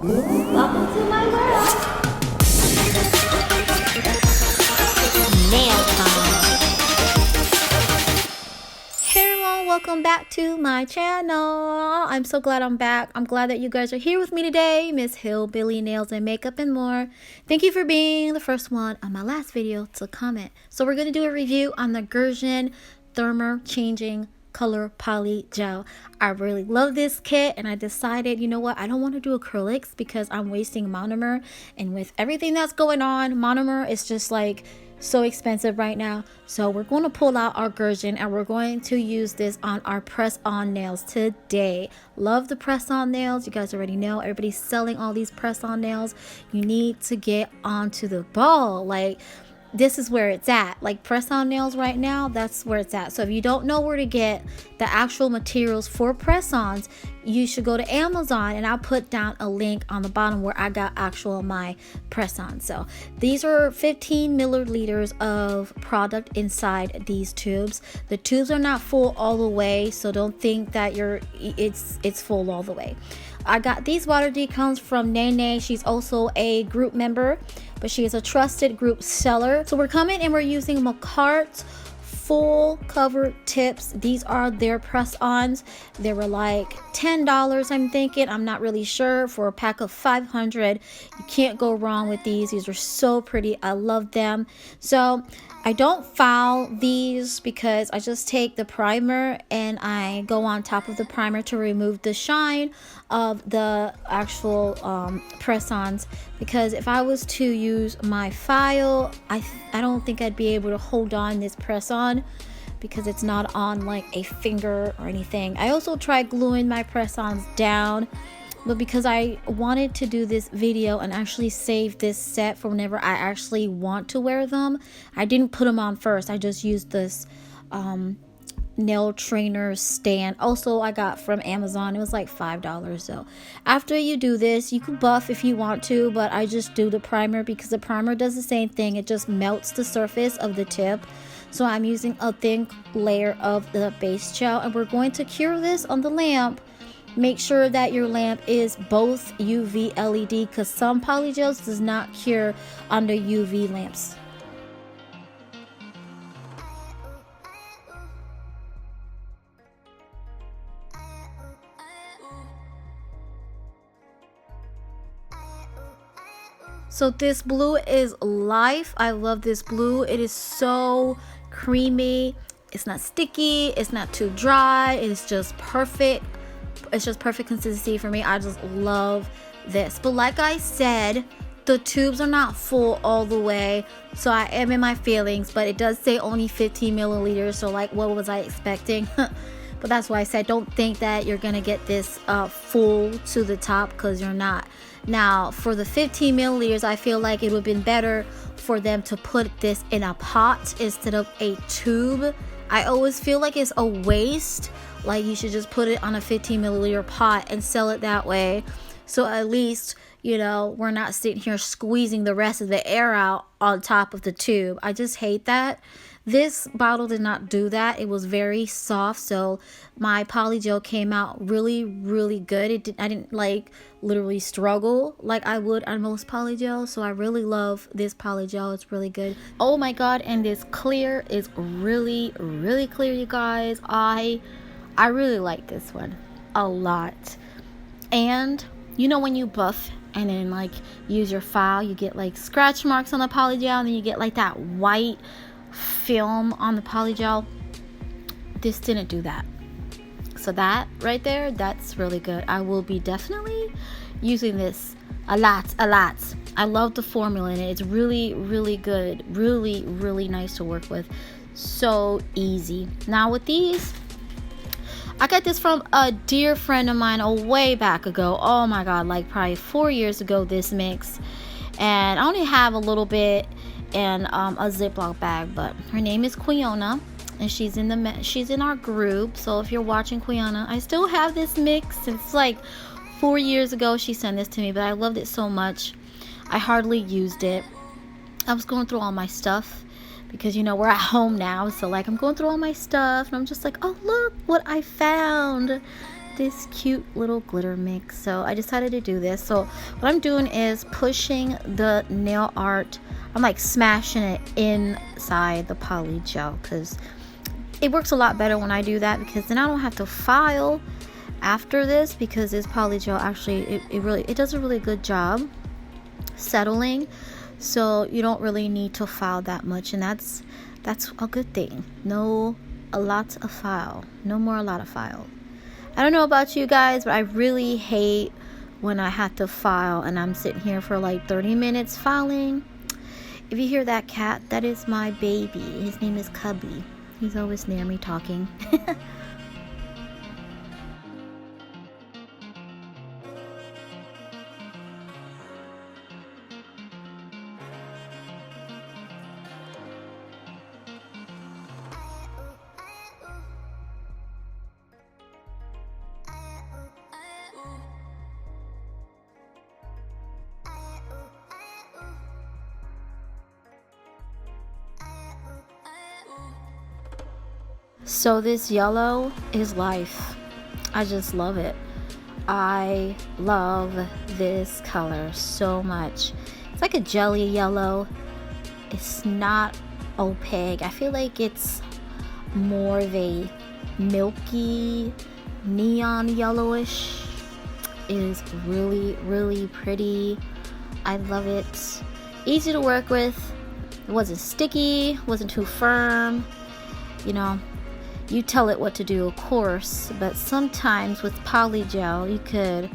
Welcome to my world. Nail time. Hey everyone, welcome back to my channel. I'm so glad I'm back. I'm glad that you guys are here with me today. Miss Hillbilly Nails and Makeup and More. Thank you for being the first one on my last video to comment. So we're going to do a review on the Gershion Thermo Changing Color Poly Gel. I really love this kit, and I decided, you know what, I don't want to do acrylics because I'm wasting monomer, and with everything that's going on, monomer is just like so expensive right now. So we're going to pull out our Gershion and we're going to use this on our press on nails today. Love the press on nails. You guys already know everybody's selling all these press on nails. You need to get onto the ball. Like, this is where it's at. Like, press on nails right now, that's where it's at. So if you don't know where to get the actual materials for press ons, you should go to Amazon, and I'll put down a link on the bottom where I got actual my press ons. So these are 15 milliliters of product inside these tubes. The tubes are not full all the way, so don't think that it's full all the way. I got these water decals from Nene. She's also a group member, but she is a trusted group seller. So we're coming and we're using Makartt full cover tips. These are their press-ons. They were like $10, I'm thinking. I'm not really sure. For a pack of 500, you can't go wrong with these. These are so pretty. I love them. So I don't foul these because I just take the primer and I go on top of the primer to remove the shine of the actual press-ons, because if I was to use my file, I don't think I'd be able to hold on this press-on because it's not on like a finger or anything. I also tried gluing my press-ons down, but because I wanted to do this video and actually save this set for whenever I actually want to wear them, I didn't put them on first. I just used this nail trainer stand. Also, I got from Amazon. It was like $5. So after you do this, you can buff if you want to, but I just do the primer because the primer does the same thing. It just melts the surface of the tip. So I'm using a thin layer of the base gel, and we're going to cure this on the lamp. Make sure that your lamp is both UV LED, because some polygels does not cure under UV lamps. So this blue is life. I love this blue. It is so creamy. It's not sticky. It's not too dry. It's just perfect. It's just perfect consistency for me. I just love this. But like I said, the tubes are not full all the way, so I am in my feelings, but it does say only 15 milliliters. So like, what was I expecting? But that's why I said don't think that you're gonna get this full to the top, because you're not. Now for the 15 milliliters, I feel like it would have been better for them to put this in a pot instead of a tube. I always feel like it's a waste. Like, you should just put it on a 15 milliliter pot and sell it that way. So at least, you know, we're not sitting here squeezing the rest of the air out on top of the tube. I just hate that. This bottle did not do that. It was very soft, so my polygel came out really, really good. I didn't like literally struggle like I would on most polygels. So I really love this polygel. It's really good. Oh my god, and this clear is really, really clear, you guys. I really like this one a lot. And you know, when you buff and then like use your file, you get like scratch marks on the polygel, and then you get like that white film on the polygel. This didn't do that. So that right there, that's really good. I will be definitely using this a lot. I love the formula in it. It's really, really good. Really, really nice to work with. So easy. Now with these, I got this from a dear friend of mine a way back ago. Oh my god, like probably 4 years ago, this mix. And I only have a little bit in a Ziploc bag, but her name is Quiona, and she's in our group. So if you're watching, Quiona, I still have this mix. It's like 4 years ago she sent this to me, but I loved it so much. I hardly used it. I was going through all my stuff because, you know, we're at home now, so like I'm going through all my stuff and I'm just like, oh look what I found. this cute little glitter mix, so I decided to do this. So what I'm doing is pushing the nail art. I'm like smashing it inside the polygel because it works a lot better when I do that, because then I don't have to file after this, because this polygel actually it does a really good job settling, so you don't really need to file that much, and that's a good thing. No a lot of file, no more a lot of file. I don't know about you guys, but I really hate when I have to file and I'm sitting here for like 30 minutes filing. If you hear that cat, that is my baby. His name is Cubby. He's always near me talking. So this yellow is life. I just love it. I love this color so much. It's like a jelly yellow. It's not opaque. I feel like it's more of a milky neon yellowish. It is really, really pretty. I love it. Easy to work with. It wasn't sticky, wasn't too firm. You know, you tell it what to do, of course, but sometimes with polygel you could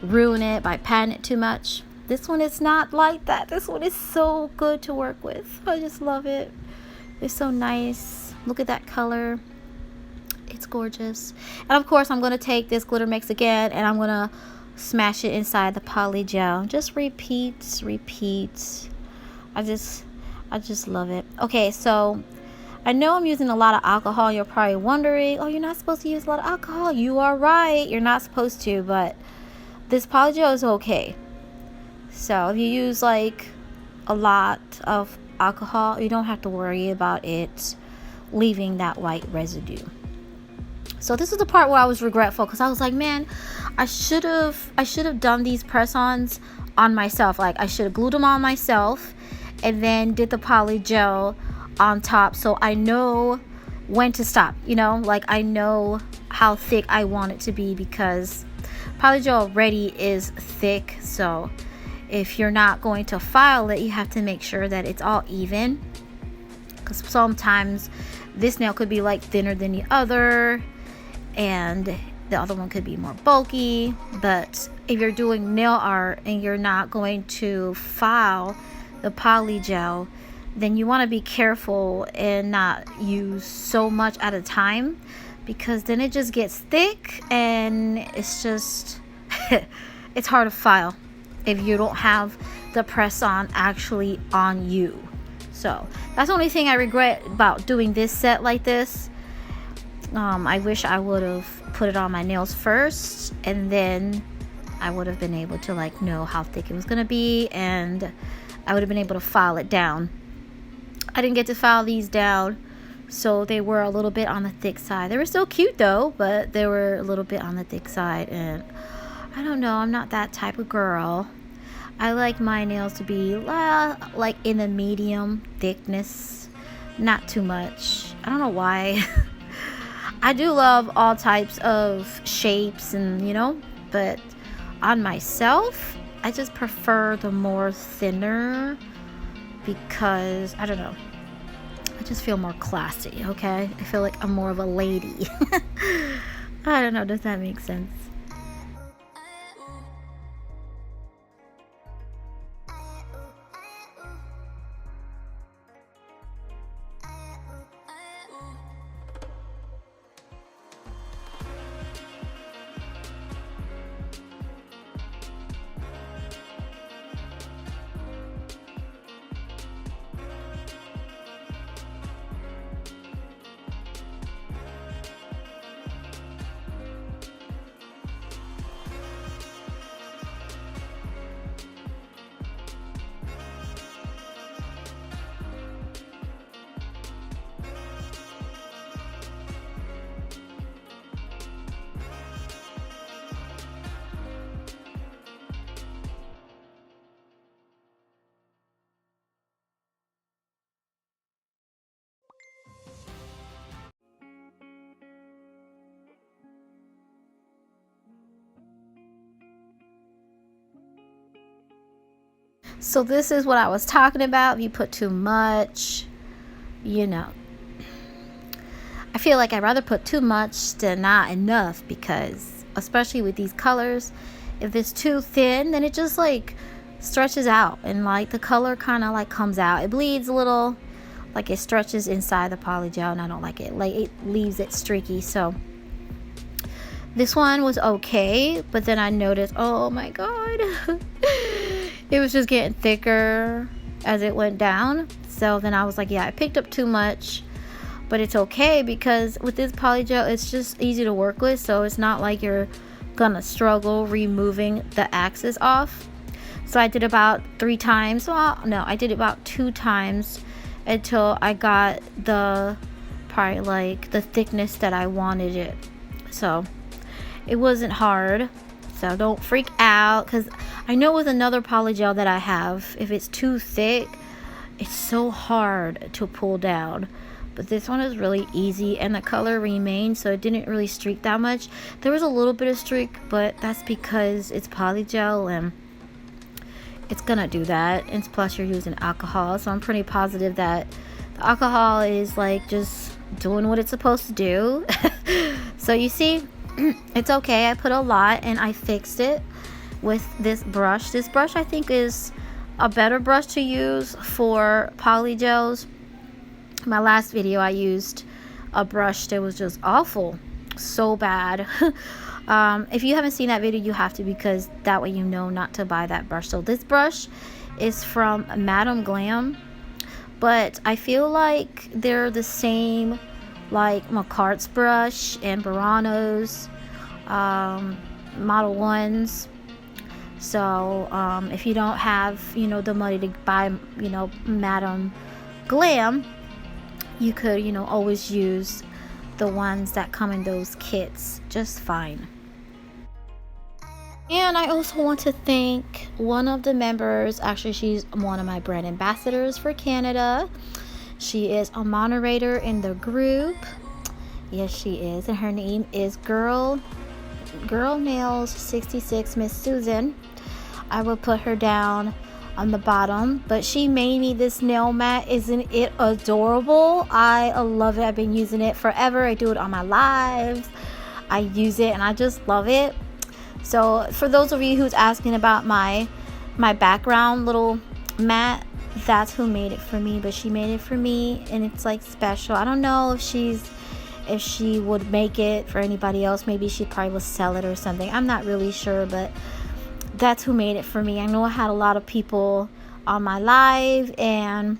ruin it by patting it too much. This one is not like that. This one is so good to work with. I just love it. It's so nice. Look at that color. It's gorgeous. And of course I'm going to take this glitter mix again and I'm going to smash it inside the polygel. Just repeat. I just love it. Okay, so I know I'm using a lot of alcohol. You're probably wondering, oh, you're not supposed to use a lot of alcohol. You are right. You're not supposed to, but this polygel is okay. So if you use like a lot of alcohol, you don't have to worry about it leaving that white residue. So this is the part where I was regretful, because I was like, man, I should have done these press-ons on myself. Like I should have glued them on myself and then did the polygel on top, so I know when to stop, you know, like I know how thick I want it to be, because polygel already is thick. So if you're not going to file it, you have to make sure that it's all even, because sometimes this nail could be like thinner than the other and the other one could be more bulky. But if you're doing nail art and you're not going to file the polygel, then you want to be careful and not use so much at a time, because then it just gets thick and it's just it's hard to file if you don't have the press on actually on you. So that's the only thing I regret about doing this set like this. I wish I would have put it on my nails first, and then I would have been able to like know how thick it was going to be, and I would have been able to file it down. I didn't get to file these down, so they were a little bit on the thick side. They were still cute though, but they were a little bit on the thick side, and I don't know, I'm not that type of girl. I like my nails to be like in the medium thickness, not too much. I don't know why. I do love all types of shapes, and you know, but on myself I just prefer the more thinner, because I don't know, I just feel more classy. Okay, I feel like I'm more of a lady. I don't know, does that make sense? So this is what I was talking about. If you put too much, you know, I feel like I'd rather put too much than not enough, because especially with these colors, if it's too thin, then it just like stretches out and like the color kind of like comes out. It bleeds a little, like it stretches inside the polygel, and I don't like it. Like it leaves it streaky. So this one was okay, but then I noticed, oh my god, it was just getting thicker as it went down. So then I was like, yeah, I picked up too much, but it's okay, because with this polygel, it's just easy to work with. So it's not like you're gonna struggle removing the axis off. So I did about 3 times. Well, no, I did about 2 times until I got the probably like the thickness that I wanted it. So it wasn't hard. So don't freak out, because I know with another polygel that I have, if it's too thick, it's so hard to pull down. But this one is really easy, and the color remained, so it didn't really streak that much. There was a little bit of streak, but that's because it's polygel and it's gonna do that. And plus you're using alcohol, so I'm pretty positive that the alcohol is like just doing what it's supposed to do. So you see, it's okay. I put a lot and I fixed it with this brush. This brush I think is a better brush to use for polygels. My last video I used a brush that was just awful, so bad. If you haven't seen that video, you have to, because that way you know not to buy that brush. So this brush is from Glam, but I feel like they're the same like Makartt's brush and Modelones, Modelones. So if you don't have, you know, the money to buy, you know, Glam, you could, you know, always use the ones that come in those kits just fine. And I also want to thank one of the members. Actually, she's one of my brand ambassadors for Canada. She is a moderator in the group. Yes, she is. And her name is Girl Nails 66, Miss Susan. I will put her down on the bottom, but she made me this nail mat. Isn't it adorable? I love it. I've been using it forever. I do it on my lives. I use it and I just love it. So for those of you who's asking about my background little mat, that's who made it for me. But she made it for me, and it's like special. I don't know if she would make it for anybody else. Maybe she probably will sell it or something. I'm not really sure, but that's who made it for me. I know I had a lot of people on my live and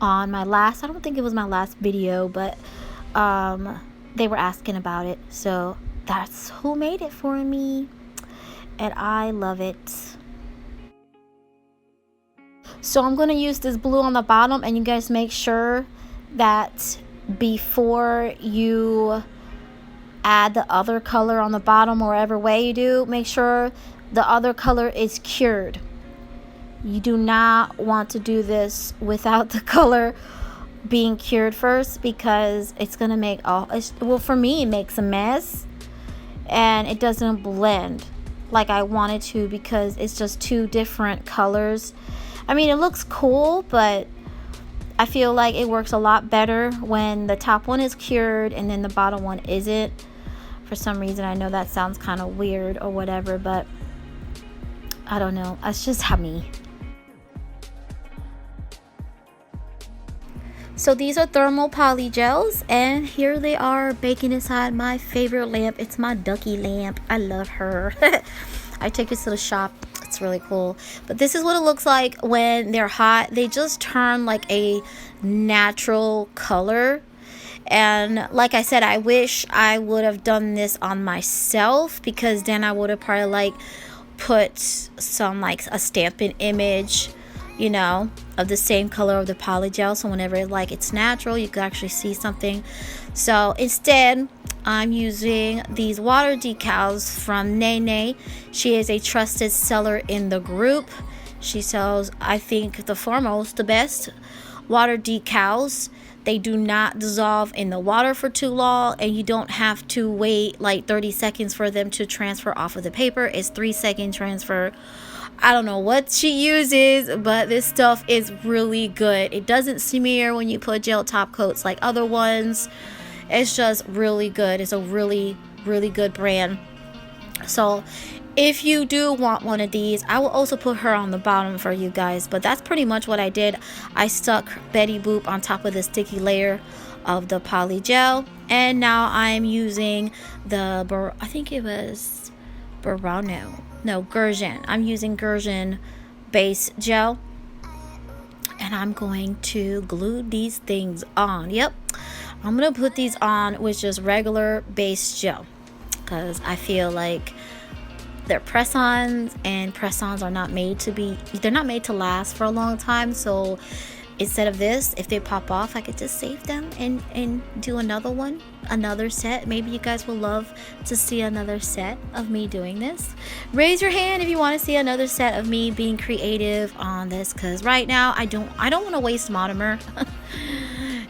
on my last, I don't think it was my last video, but they were asking about it. So that's who made it for me, and I love it. So I'm going to use this blue on the bottom, and you guys make sure that before you add the other color on the bottom, or whatever way you do, make sure the other color is cured. You do not want to do this without the color being cured first, because it's going to make well, for me, it makes a mess and it doesn't blend like I wanted to, because it's just 2 different colors. I mean, it looks cool, but I feel like it works a lot better when the top one is cured and then the bottom one isn't. For some reason, I know that sounds kind of weird or whatever, but I don't know. That's just how me. So these are thermal polygels, and here they are baking inside my favorite lamp. It's my ducky lamp. I love her. I take this to the shop. It's really cool. But this is what it looks like when they're hot. They just turn like a natural color. And like I said, I wish I would have done this on myself, because then I would have probably like put some like a stamping image, you know, of the same color of the polygel, so whenever like it's natural, you can actually see something. So instead, I'm using these water decals from Nene. She is a trusted seller in the group. She sells, I think, the best water decals. They do not dissolve in the water for too long, and you don't have to wait like 30 seconds for them to transfer off of the paper. It's 3-second transfer. I don't know what she uses, but this stuff is really good. It doesn't smear when you put gel top coats like other ones. It's just really good. It's a really good brand. So if you do want one of these, I will also put her on the bottom for you guys. But that's pretty much what I did. I stuck Bettyboop on top of the sticky layer of the Polygel, and now I'm using the I think it was Gershon. I'm using Gershon base gel, and I'm going to glue these things on. Yep, I'm gonna put these on with just regular base gel, because I feel like they're press-ons, and press-ons are not made to be, they're not made to last for a long time. So instead of this, if they pop off, I could just save them and do another set. Maybe you guys will love to see another set of me doing this. Raise your hand if you want to see another set of me being creative on this, because right now I don't want to waste monomer.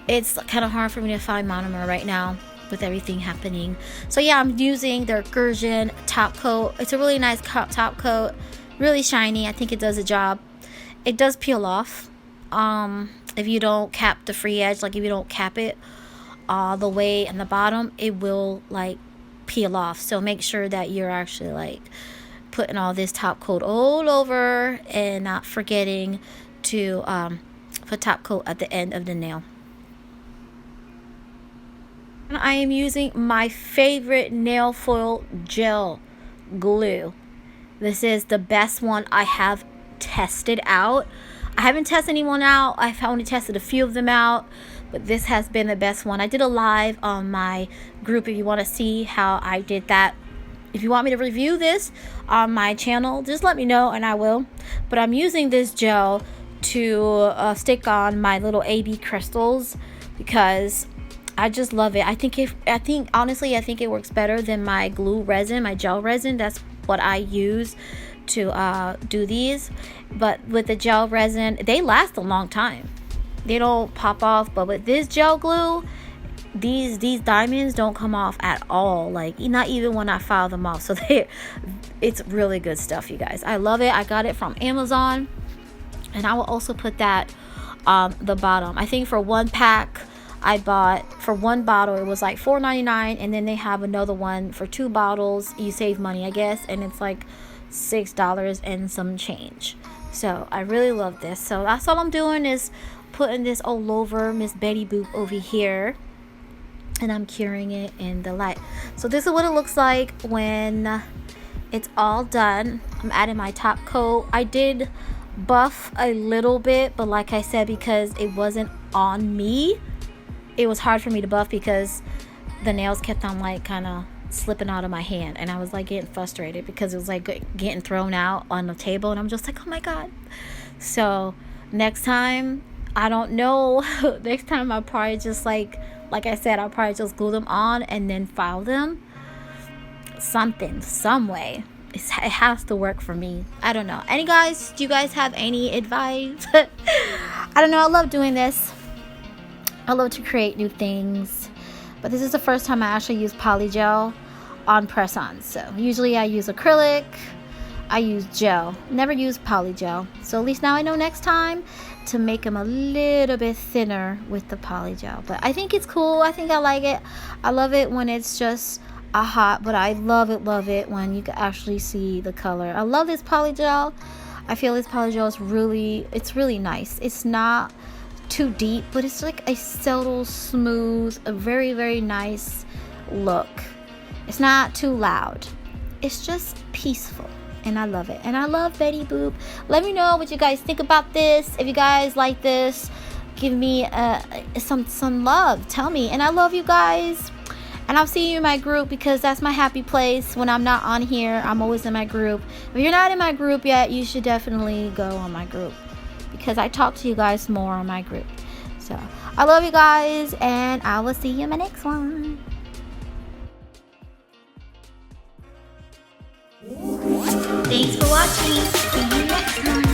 It's kind of hard for me to find monomer right now with everything happening. So yeah, I'm using their Gershon top coat. It's a really nice top coat, really shiny. I think it does a job. It does peel off if you don't cap the free edge, like if you don't cap it all the way in the bottom, it will like peel off. So make sure that you're actually like putting all this top coat all over and not forgetting to put top coat at the end of the nail. I am using my favorite nail foil gel glue. This is the best one I have tested out. I haven't tested anyone out. I've only tested a few of them out, but this has been the best one. I did a live on my group if you want to see how I did that. If you want me to review this on my channel, just let me know and I will. But I'm using this gel to stick on my little AB crystals because I just love it. I think honestly it works better than my glue resin, my gel resin. That's what I use to do these. But with the gel resin, they last a long time. They don't pop off. But with this gel glue, these diamonds don't come off at all. Like not even when I file them off. So it's really good stuff, you guys. I love it. I got it from Amazon, and I will also put that on the bottom. I think for one pack I bought, for one bottle, it was like $4.99, and then they have another one for 2 bottles. You save money, I guess, and it's like $6 and some change. So I really love this. So that's all I'm doing, is putting this all over Miss Bettyboop over here, and I'm curing it in the light. So this is what it looks like when it's all done. I'm adding my top coat. I did buff a little bit, but like I said, because it wasn't on me, it was hard for me to buff because the nails kept on like kind of slipping out of my hand, and I was like getting frustrated because it was like getting thrown out on the table, and I'm just like, oh my god. So next time, I don't know, next time I'll probably just like I said, I'll probably just glue them on and then file them some way. It has to work for me. I don't know. Any guys, do you guys have any advice? I don't know. I love doing this. I love to create new things, but this is the first time I actually use polygel on press-ons. So usually I use acrylic, I use gel, never use polygel. So at least now I know next time to make them a little bit thinner with the polygel. But I think it's cool. I think I like it. I love it when it's just a hot, but I love it when you can actually see the color. I love this polygel. I feel this polygel is really nice. It's not too deep, but it's like a subtle, smooth, a very nice look. It's not too loud. It's just peaceful, and I love it. And I love Bettyboop. Let me know what you guys think about this. If you guys like this, give me some love. Tell me. And I love you guys. And I'll see you in my group, because that's my happy place. When I'm not on here, I'm always in my group. If you're not in my group yet, you should definitely go on my group, because I talk to you guys more on my group. So I love you guys, and I will see you in my next one. Thanks for watching. See you next time.